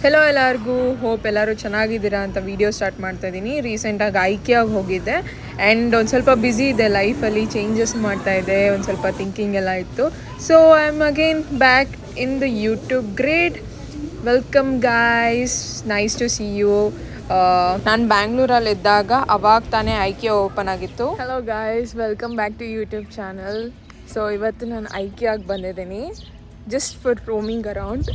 Hello ಎಲ್ಲರಿಗೂ, hope ಎಲ್ಲರೂ ಚೆನ್ನಾಗಿದ್ದೀರಾ ಅಂತ ವೀಡಿಯೋ ಸ್ಟಾರ್ಟ್ ಮಾಡ್ತಾ ಇದ್ದೀನಿ. ರೀಸೆಂಟಾಗಿ ಐಕಿಯಾಗಿ ಹೋಗಿದ್ದೆ ಆ್ಯಂಡ್ ಒಂದು ಸ್ವಲ್ಪ ಬ್ಯುಸಿ ಇದೆ ಲೈಫಲ್ಲಿ, ಚೇಂಜಸ್ ಮಾಡ್ತಾಯಿದ್ದೆ, ಒಂದು ಸ್ವಲ್ಪ ಥಿಂಕಿಂಗ್ ಎಲ್ಲ ಇತ್ತು. So I am again back in the YouTube. Great, welcome guys, nice to see you. ನಾನು ಬ್ಯಾಂಗ್ಳೂರಲ್ಲಿದ್ದಾಗ ಅವಾಗ ತಾನೇ ಐಕಿಯಾ ಓಪನ್ ಆಗಿತ್ತು. Hello guys, welcome back to YouTube channel. So ಇವತ್ತು ನಾನು ಐಕಿಯಾಗಿ ಬಂದಿದ್ದೀನಿ ಜಸ್ಟ್ ಫಾರ್ ರೋಮಿಂಗ್ ಅರೌಂಡ್.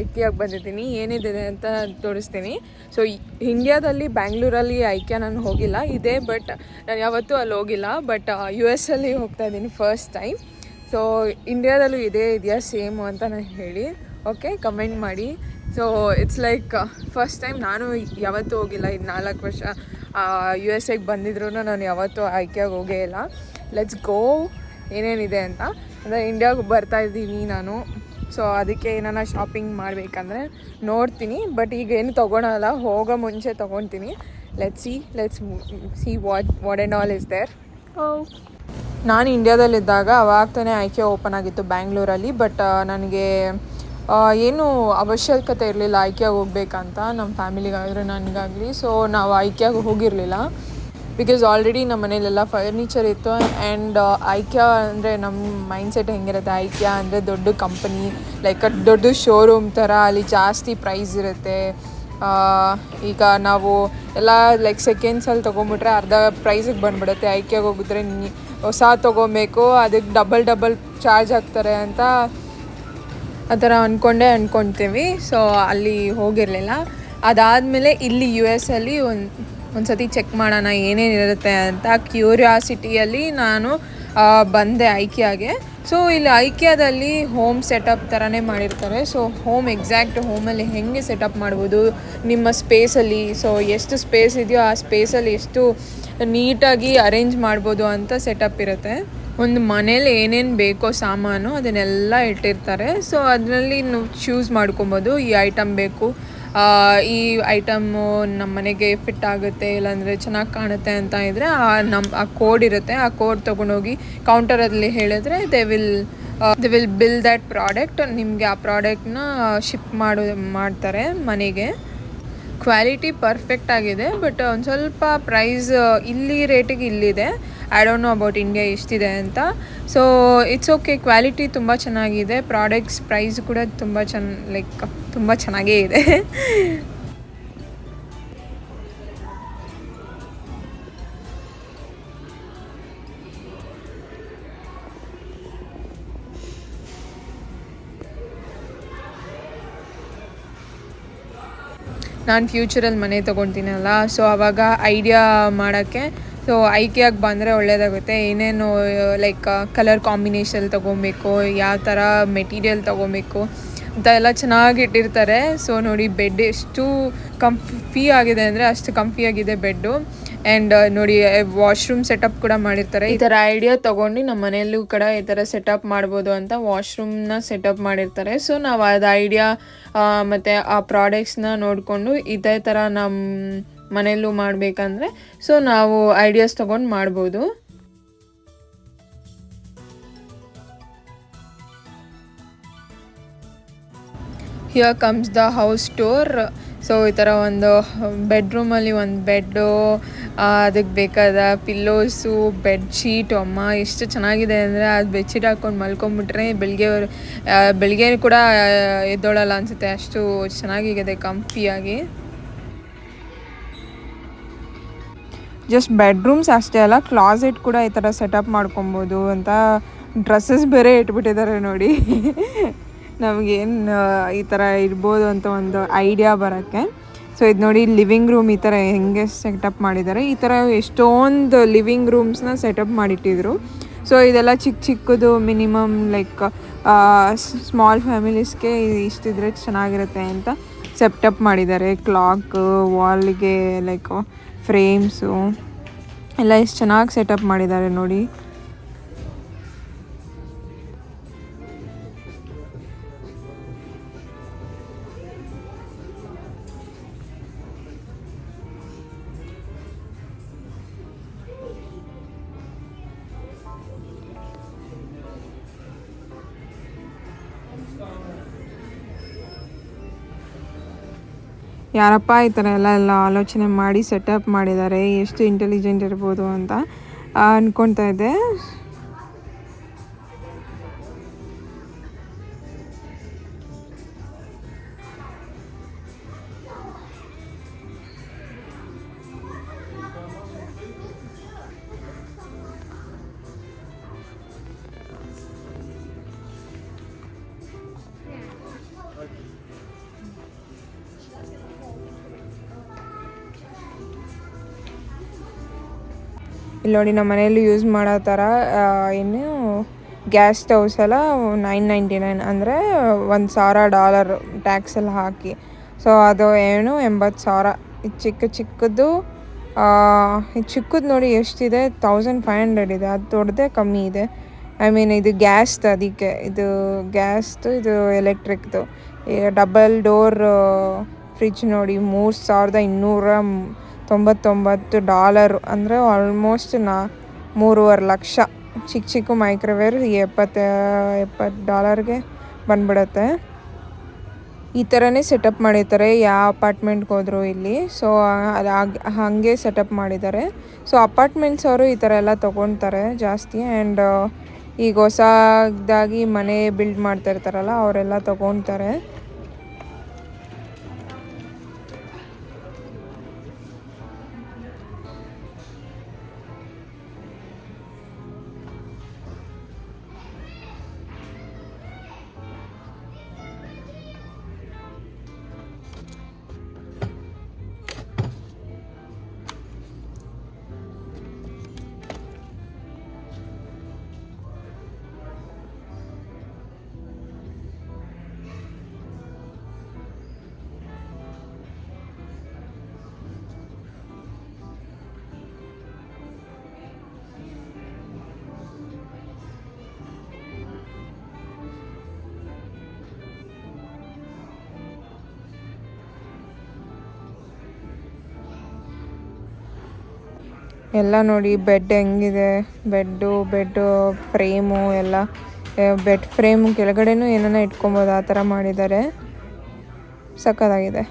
ಐಕಿಯಾಗಿ ಬಂದಿದ್ದೀನಿ, ಏನಿದೆ ಅಂತ ತೋರಿಸ್ತೀನಿ. ಸೊ ಇಂಡಿಯಾದಲ್ಲಿ ಬ್ಯಾಂಗ್ಳೂರಲ್ಲಿ ಐಕಿಯಾ ನಾನು ಹೋಗಿಲ್ಲ ಇದೆ, ಬಟ್ ನಾನು ಯಾವತ್ತೂ ಅಲ್ಲಿ ಹೋಗಿಲ್ಲ. ಬಟ್ US ಅಲ್ಲಿ ಹೋಗ್ತಾ ಇದ್ದೀನಿ ಫಸ್ಟ್ ಟೈಮ್. ಸೊ ಇಂಡಿಯಾದಲ್ಲೂ ಇದೆಯಾ ಸೇಮು ಅಂತ ನಾನು ಹೇಳಿ, ಓಕೆ, ಕಮೆಂಟ್ ಮಾಡಿ. So it's like first time. ನಾನು ಯಾವತ್ತೂ ಹೋಗಿಲ್ಲ, ಇದು 4 ವರ್ಷ USA ಬಂದಿದ್ರು ನಾನು ಯಾವತ್ತೂ ಐಕಿಯಾಗಿ ಹೋಗೇ ಇಲ್ಲ. ಲೆಟ್ಸ್ ಗೋ ಏನೇನಿದೆ ಅಂತ. ಅಂದರೆ ಇಂಡಿಯಾಗೆ ಬರ್ತಾಯಿದ್ದೀನಿ ನಾನು, ಸೊ ಅದಕ್ಕೆ ಏನಾರ ಶಾಪಿಂಗ್ ಮಾಡಬೇಕಂದ್ರೆ ನೋಡ್ತೀನಿ. ಬಟ್ ಈಗ ಏನು ತೊಗೊಳಲ್ಲ, ಹೋಗೋ ಮುಂಚೆ ತೊಗೊತೀನಿ. Let's see what and all is there. ನಾನು ಇಂಡಿಯಾದಲ್ಲಿದ್ದಾಗ ಅವಾಗ ತಾನೇ ಐಕಿಯಾ ಓಪನ್ ಆಗಿತ್ತು ಬ್ಯಾಂಗ್ಳೂರಲ್ಲಿ. ಬಟ್ ನನಗೆ ಏನೂ ಅವಶ್ಯಕತೆ ಇರಲಿಲ್ಲ ಐಕಿಯಾಗೆ ಹೋಗ್ಬೇಕಂತ, ನಮ್ಮ ಫ್ಯಾಮಿಲಿಗಾಗಲಿ ನನಗಾಗಲಿ. ಸೊ ನಾವು ಐಕಿಯಾಗೆ ಹೋಗಿರಲಿಲ್ಲ, ಬಿಕಾಸ್ ಆಲ್ರೆಡಿ ನಮ್ಮ ಮನೇಲೆಲ್ಲ ಫರ್ನಿಚರ್ ಇತ್ತು. ಆ್ಯಂಡ್ ಐಕಿಯಾ ಅಂದರೆ ನಮ್ಮ ಮೈಂಡ್ಸೆಟ್ ಹೆಂಗಿರುತ್ತೆ, ಐಕಿಯಾ ಅಂದರೆ ದೊಡ್ಡ ಕಂಪನಿ, ಲೈಕ್ ದೊಡ್ಡ ಶೋರೂಮ್ ಥರ, ಅಲ್ಲಿ ಜಾಸ್ತಿ ಪ್ರೈಸ್ ಇರುತ್ತೆ. ಈಗ ನಾವು ಎಲ್ಲ ಲೈಕ್ ಸೆಕೆಂಡ್ಸಲ್ಲಿ ತೊಗೊಂಬಿಟ್ರೆ ಅರ್ಧ ಪ್ರೈಸಿಗೆ ಬಂದುಬಿಡುತ್ತೆ. ಐಕಿಯಾಗೆ ಹೋಗಿದ್ರೆ ಹೊಸ ತೊಗೊಬೇಕು, ಅದಕ್ಕೆ ಡಬಲ್ ಚಾರ್ಜ್ ಹಾಕ್ತಾರೆ ಅಂತ ಆ ಥರ ಅಂದ್ಕೊಳ್ತೀವಿ. ಸೊ ಅಲ್ಲಿ ಹೋಗಿರಲಿಲ್ಲ. ಅದಾದಮೇಲೆ ಇಲ್ಲಿ US ಅಲ್ಲಿ ಒಂದು ಸತಿ ಚೆಕ್ ಮಾಡೋಣ ಏನೇನಿರುತ್ತೆ ಅಂತ ಕ್ಯೂರಿಯಾಸಿಟಿಯಲ್ಲಿ ನಾನು ಬಂದೆ ಐಕಿಯಾಗೆ. ಸೊ ಇಲ್ಲಿ ಐಕಿಯಾದಲ್ಲಿ ಹೋಮ್ ಸೆಟಪ್ ಥರನೇ ಮಾಡಿರ್ತಾರೆ. ಸೊ ಎಕ್ಸಾಕ್ಟ್ ಹೋಮಲ್ಲಿ ಹೆಂಗೆ ಸೆಟಪ್ ಮಾಡ್ಬೋದು ನಿಮ್ಮ ಸ್ಪೇಸಲ್ಲಿ, ಸೊ ಎಷ್ಟು ಸ್ಪೇಸ್ ಇದೆಯೋ ಆ ಸ್ಪೇಸಲ್ಲಿ ಎಷ್ಟು ನೀಟಾಗಿ ಅರೇಂಜ್ ಮಾಡ್ಬೋದು ಅಂತ ಸೆಟಪ್ ಇರುತ್ತೆ. ಒಂದು ಮನೇಲಿ ಏನೇನು ಬೇಕೋ ಸಾಮಾನು ಅದನ್ನೆಲ್ಲ ಇಟ್ಟಿರ್ತಾರೆ. ಸೊ ಅದರಲ್ಲಿ ನಾವು ಚೂಸ್ ಮಾಡ್ಕೊಬೋದು, ಈ ಐಟಮ್ ಬೇಕು, ಈ ಐಟಮ್ಮು ನಮ್ಮ ಮನೆಗೆ ಫಿಟ್ ಆಗುತ್ತೆ, ಇಲ್ಲಾಂದರೆ ಚೆನ್ನಾಗಿ ಕಾಣುತ್ತೆ ಅಂತ ಇದ್ದರೆ ಆ ಕೋಡ್ ಇರುತ್ತೆ. ಆ ಕೋಡ್ ತೊಗೊಂಡೋಗಿ ಕೌಂಟರಲ್ಲಿ ಹೇಳಿದ್ರೆ they will bill that product. ನಿಮಗೆ ಆ ಪ್ರಾಡಕ್ಟ್ನ ಶಿಪ್ ಮಾಡ್ತಾರೆ ಮನೆಗೆ. ಕ್ವಾಲಿಟಿ ಪರ್ಫೆಕ್ಟ್ ಆಗಿದೆ, ಬಟ್ ಒಂದು ಸ್ವಲ್ಪ ಪ್ರೈಸ್ ಇಲ್ಲಿ ರೇಟಿಗೆ ಇಲ್ಲಿದೆ. I don't know about India ಎಷ್ಟಿದೆ ಅಂತ. ಸೊ ಇಟ್ಸ್ ಓಕೆ, ಕ್ವಾಲಿಟಿ ತುಂಬ ಚೆನ್ನಾಗಿದೆ. ಪ್ರಾಡಕ್ಟ್ಸ್ ಪ್ರೈಸ್ ಕೂಡ ತುಂಬ ಚೆನ್ನಾಗೇ ಇದೆ. ನಾನು ಫ್ಯೂಚರಲ್ಲಿ ಮನೆ ತೊಗೊಳ್ತೀನಲ್ಲ, ಸೊ ಆವಾಗ ಐಡಿಯಾ ಮಾಡೋಕ್ಕೆ ಸೊ ಐಕಿಯಾಗೆ ಬಂದರೆ ಒಳ್ಳೆಯದಾಗುತ್ತೆ. ಏನೇನು ಲೈಕ್ ಕಲರ್ ಕಾಂಬಿನೇಷನ್ ತೊಗೊಬೇಕು, ಯಾವ ಥರ ಮೆಟೀರಿಯಲ್ ತೊಗೊಬೇಕು ಅಂತ ಎಲ್ಲ ಚೆನ್ನಾಗಿ ಇಟ್ಟಿರ್ತಾರೆ. ಸೊ ನೋಡಿ, ಬೆಡ್ ಎಷ್ಟು ಕಂಫಿ ಆಗಿದೆ ಅಂದರೆ ಅಷ್ಟು ಕಂಫಿಯಾಗಿದೆ ಬೆಡ್ಡು. ಆ್ಯಂಡ್ ನೋಡಿ, ವಾಶ್ರೂಮ್ ಸೆಟಪ್ ಕೂಡ ಮಾಡಿರ್ತಾರೆ. ಈ ಥರ ಐಡಿಯಾ ತೊಗೊಂಡು ನಮ್ಮ ಮನೆಯಲ್ಲೂ ಕೂಡ ಈ ಥರ ಸೆಟಪ್ ಮಾಡ್ಬೋದು ಅಂತ ವಾಶ್ರೂಮ್ನ ಸೆಟಪ್ ಮಾಡಿರ್ತಾರೆ. ಸೊ ನಾವು ಅದು ಐಡಿಯಾ ಮತ್ತು ಆ ಪ್ರಾಡಕ್ಟ್ಸ್ನ ನೋಡಿಕೊಂಡು ಇದೇ ಥರ ನಮ್ಮ ಮನೆಯಲ್ಲೂ ಮಾಡಬೇಕಂದ್ರೆ ಸೊ ನಾವು ಐಡಿಯಾಸ್ ತೊಗೊಂಡು ಮಾಡ್ಬೋದು. Here comes the house tour. So ಈ ಥರ ಒಂದು ಬೆಡ್ರೂಮಲ್ಲಿ ಒಂದು ಬೆಡ್ಡು, ಅದಕ್ಕೆ ಬೇಕಾದ ಪಿಲ್ಲೋಸು, ಬೆಡ್ಶೀಟು, ಅಮ್ಮ ಎಷ್ಟು ಚೆನ್ನಾಗಿದೆ ಅಂದರೆ ಅದು ಬೆಡ್ಶೀಟ್ ಹಾಕ್ಕೊಂಡು ಮಲ್ಕೊಂಬಿಟ್ರೆ ಬೆಳಿಗ್ಗೆ ಕೂಡ ಎದ್ದೋಳಲ್ಲ ಅನಿಸುತ್ತೆ, ಅಷ್ಟು ಚೆನ್ನಾಗಿದೆ ಕಂಫಿಯಾಗಿ. ಜಸ್ಟ್ ಬೆಡ್ರೂಮ್ಸ್ ಅಷ್ಟೇ ಅಲ್ಲ, ಕ್ಲಾಸೆಟ್ ಕೂಡ ಈ ಥರ ಸೆಟಪ್ ಮಾಡ್ಕೊಬೋದು ಅಂತ. ಡ್ರೆಸ್ಸಸ್ ಬೇರೆ ಇಟ್ಬಿಟ್ಟಿದ್ದಾರೆ ನೋಡಿ. ನಮಗೇನು ಈ ಥರ ಇರ್ಬೋದು ಅಂತ ಒಂದು ಐಡಿಯಾ ಬರೋಕ್ಕೆ. ಸೊ ಇದು ನೋಡಿ, ಲಿವಿಂಗ್ ರೂಮ್ ಈ ಥರ ಹೆಂಗೆ ಸೆಟಪ್ ಮಾಡಿದ್ದಾರೆ. ಈ ಥರ ಎಷ್ಟೊಂದು ಲಿವಿಂಗ್ ರೂಮ್ಸ್ನ ಸೆಟಪ್ ಮಾಡಿಟ್ಟಿದ್ರು. ಸೊ ಇದೆಲ್ಲ ಚಿಕ್ಕದು ಮಿನಿಮಮ್ ಲೈಕ್ ಸ್ಮಾಲ್ ಫ್ಯಾಮಿಲೀಸ್ಗೆ ಇಷ್ಟಿದ್ರೆ ಚೆನ್ನಾಗಿರುತ್ತೆ ಅಂತ ಸೆಟಪ್ ಮಾಡಿದ್ದಾರೆ. ಕ್ಲಾಕ್, ವಾಲ್ಗೆ ಲೈಕ್ ಫ್ರೇಮ್ಸು ಎಲ್ಲ ಎಷ್ಟು ಚೆನ್ನಾಗಿ ಸೆಟಪ್ ಮಾಡಿದ್ದಾರೆ ನೋಡಿ. ಯಾರಪ್ಪ ಈ ಥರ ಎಲ್ಲ ಆಲೋಚನೆ ಮಾಡಿ ಸೆಟಪ್ ಮಾಡಿದ್ದಾರೆ, ಎಷ್ಟು ಇಂಟೆಲಿಜೆಂಟ್ ಇರ್ಬೋದು ಅಂತ ಅಂದ್ಕೊಳ್ತಾ ಇದ್ದೆ. ಇಲ್ಲಿ ನೋಡಿ ನಮ್ಮ ಮನೆಯಲ್ಲಿ ಯೂಸ್ ಮಾಡೋ ಥರ ಏನು ಗ್ಯಾಸ್ ಸ್ಟವ್ಸ್ ಎಲ್ಲ $9.99 ಅಂದರೆ $1,000 ಟ್ಯಾಕ್ಸ್ ಎಲ್ಲ ಹಾಕಿ. ಸೊ ಅದು ಏನು 80,000. ಇದು ಚಿಕ್ಕದು ಚಿಕ್ಕದು ನೋಡಿ ಎಷ್ಟಿದೆ, 1500 ಇದೆ. ಅದು ದೊಡ್ಡದೇ ಕಮ್ಮಿ ಇದೆ. ಐ ಮೀನ್ ಇದು ಗ್ಯಾಸ್ದು, ಅದಕ್ಕೆ ಇದು ಗ್ಯಾಸ್ದು, ಇದು ಎಲೆಕ್ಟ್ರಿಕ್ದು. ಡಬಲ್ ಡೋರ್ ಫ್ರಿಜ್ ನೋಡಿ $3,299 ಅಂದರೆ ಆಲ್ಮೋಸ್ಟ್ $3.5 ಲಕ್ಷ. ಚಿಕ್ಕ ಮೈಕ್ರೋವೇವ್ $70 ಬಂದ್ಬಿಡುತ್ತೆ. ಈ ಥರನೇ ಸೆಟಪ್ ಮಾಡಿರ್ತಾರೆ ಯಾವ ಅಪಾರ್ಟ್ಮೆಂಟ್ಗೆ ಹೋದ್ರು ಇಲ್ಲಿ. ಸೊ ಅದು ಹಾಗೆ ಸೆಟಪ್ ಮಾಡಿದ್ದಾರೆ. ಸೊ ಅಪಾರ್ಟ್ಮೆಂಟ್ಸ್ ಅವರು ಈ ಥರ ಎಲ್ಲ ತೊಗೊಳ್ತಾರೆ ಜಾಸ್ತಿ. ಆ್ಯಂಡ್ ಈಗ ಹೊಸದಾಗಿ ಮನೆ ಬಿಲ್ಡ್ ಮಾಡ್ತಾ ಇರ್ತಾರಲ್ಲ ಅವರೆಲ್ಲ ತೊಗೊಳ್ತಾರೆ. ಎಲ್ಲ ನೋಡಿ ಬೆಡ್ ಹೆಂಗಿದೆ, ಬೆಡ್ಡು ಫ್ರೇಮು ಎಲ್ಲ, ಬೆಡ್ ಫ್ರೇಮು ಕೆಳಗಡೆನೂ ಏನನ್ನ ಇಟ್ಕೊಬೋದು, ಆ ಥರ ಮಾಡಿದ್ದಾರೆ. ಸಕ್ಕತ್ತಾಗಿದೆ.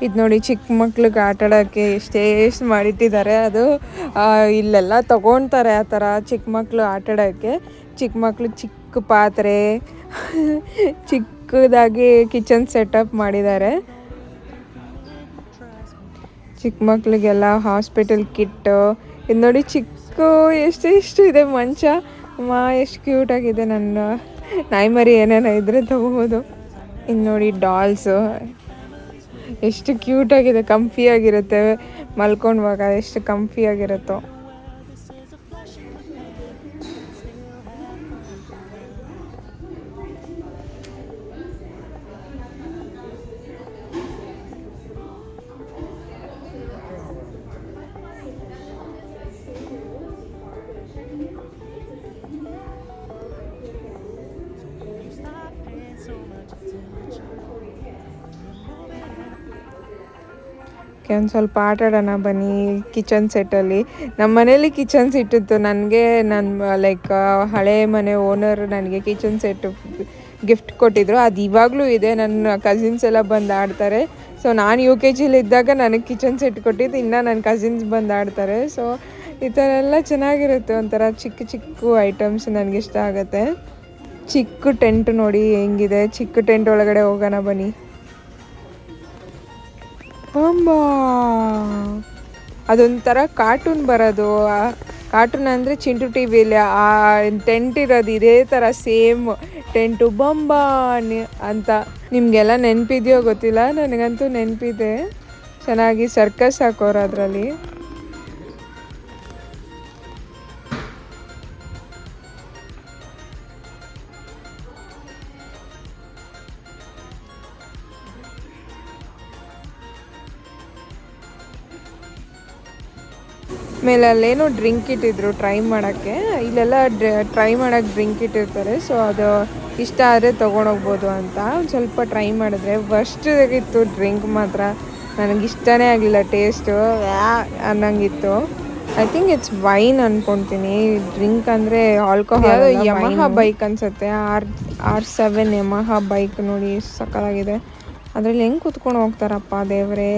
ಇದು ನೋಡಿ ಚಿಕ್ಕ ಮಕ್ಳಿಗೆ ಆಟಾಡೋಕ್ಕೆ ಎಷ್ಟು ಮಾಡಿಟ್ಟಿದ್ದಾರೆ. ಅದು ಇಲ್ಲೆಲ್ಲ ತೊಗೊಳ್ತಾರೆ ಆ ಥರ ಚಿಕ್ಕ ಮಕ್ಕಳು ಆಟಾಡೋಕ್ಕೆ. ಚಿಕ್ಕ ಮಕ್ಕಳು ಚಿಕ್ಕ ಪಾತ್ರೆ, ಚಿಕ್ಕದಾಗಿ ಕಿಚನ್ ಸೆಟಪ್ ಮಾಡಿದ್ದಾರೆ. ಚಿಕ್ಕ ಮಕ್ಕಳಿಗೆಲ್ಲ ಹಾಸ್ಪಿಟಲ್ ಕಿಟ್ಟು. ಇದು ನೋಡಿ ಎಷ್ಟು ಇದೆ ಮಂಚ. ಎಷ್ಟು ಕ್ಯೂಟಾಗಿದೆ. ನನ್ನ ನಾಯಿ ಮರಿ ಏನೇನೋ ಇದ್ರೆ ತೊಗೋಬೋದು. ಇನ್ನು ನೋಡಿ ಡಾಲ್ಸು ಎಷ್ಟು ಕ್ಯೂಟಾಗಿದೆ, ಕಂಫಿಯಾಗಿರುತ್ತೆ ಮಲ್ಕೊಂಡಾಗ, ಎಷ್ಟು ಕಂಫಿಯಾಗಿರುತ್ತೋ. ಒಂದು ಸ್ವಲ್ಪ ಆಟ ಆಡೋಣ ಬನ್ನಿ ಕಿಚನ್ ಸೆಟ್ಟಲ್ಲಿ. ನಮ್ಮ ಮನೇಲಿ ಕಿಚನ್ ಸೆಟ್ ಇತ್ತು. ನನ್ನ ಲೈಕ್ ಹಳೆ ಮನೆ ಓನರ್ ನನಗೆ ಕಿಚನ್ ಸೆಟ್ ಗಿಫ್ಟ್ ಕೊಟ್ಟಿದ್ರು. ಅದು ಇವಾಗಲೂ ಇದೆ. ನನ್ನ ಕಸಿನ್ಸ್ ಎಲ್ಲ ಬಂದು ಆಡ್ತಾರೆ. ಸೊ ನಾನು UKG ಇದ್ದಾಗ ನನಗೆ ಕಿಚನ್ ಸೆಟ್ ಕೊಟ್ಟಿದ್ದು, ಇನ್ನು ನನ್ನ ಕಸಿನ್ಸ್ ಬಂದು ಆಡ್ತಾರೆ. ಸೊ ಈ ಥರ ಎಲ್ಲ ಚೆನ್ನಾಗಿರುತ್ತೆ. ಒಂಥರ ಚಿಕ್ಕ ಐಟಮ್ಸ್ ನನಗಿಷ್ಟ ಆಗುತ್ತೆ. ಚಿಕ್ಕ ಟೆಂಟ್ ನೋಡಿ ಹೆಂಗಿದೆ. ಚಿಕ್ಕ ಟೆಂಟ್ ಒಳಗಡೆ ಹೋಗೋಣ ಬನ್ನಿ. ಅದೊಂಥರ ಕಾರ್ಟೂನ್ ಬರೋದು. ಕಾರ್ಟೂನ್ ಅಂದರೆ ಚಿಂಟು ಟಿವಿಯಲ್ಲಿ ಆ ಟೆಂಟ್ ಇರೋದು ಇದೇ ಥರ ಸೇಮ್ ಟೆಂಟು ಬಂಬಾ ಅಂತ. ನಿಮಗೆಲ್ಲ ನೆನಪಿದೆಯೋ ಗೊತ್ತಿಲ್ಲ, ನನಗಂತೂ ನೆನಪಿದೆ. ಚೆನ್ನಾಗಿ ಸರ್ಕಸ್ ಹಾಕೋರು ಅದರಲ್ಲಿ. ಆಮೇಲೆ ಅಲ್ಲೇನೋ ಡ್ರಿಂಕ್ ಇಟ್ಟಿದ್ರು ಟ್ರೈ ಮಾಡೋಕ್ಕೆ. ಇಲ್ಲೆಲ್ಲ ಟ್ರೈ ಮಾಡೋಕ್ಕೆ ಡ್ರಿಂಕ್ ಇಟ್ಟಿರ್ತಾರೆ. ಸೊ ಅದು ಇಷ್ಟ ಆದರೆ ತೊಗೊಂಡೋಗ್ಬೋದು ಅಂತ ಒಂದು ಸ್ವಲ್ಪ ಟ್ರೈ ಮಾಡಿದ್ರೆ ಫಸ್ಟಿಗಿತ್ತು ಡ್ರಿಂಕ್ ಮಾತ್ರ ನನಗಿಷ್ಟನೇ ಆಗಲಿಲ್ಲ. ಟೇಸ್ಟು ಅನ್ನಂಗಿತ್ತು. ಐ ಥಿಂಕ್ ಇಟ್ಸ್ ವೈನ್ ಅಂದ್ಕೊತೀನಿ. ಡ್ರಿಂಕ್ ಅಂದರೆ ಆಲ್ಕೋಹಾಲ್. ಯಮಹ ಬೈಕ್ ಅನಿಸುತ್ತೆ. R7 ಯಮಹ ಬೈಕ್ ನೋಡಿ ಸಕ್ಕತ್ತಾಗಿದೆ. ಅದರಲ್ಲಿ ಹೆಂಗೆ ಕೂತ್ಕೊಂಡು ಹೋಗ್ತಾರಪ್ಪ ದೇವರೇ.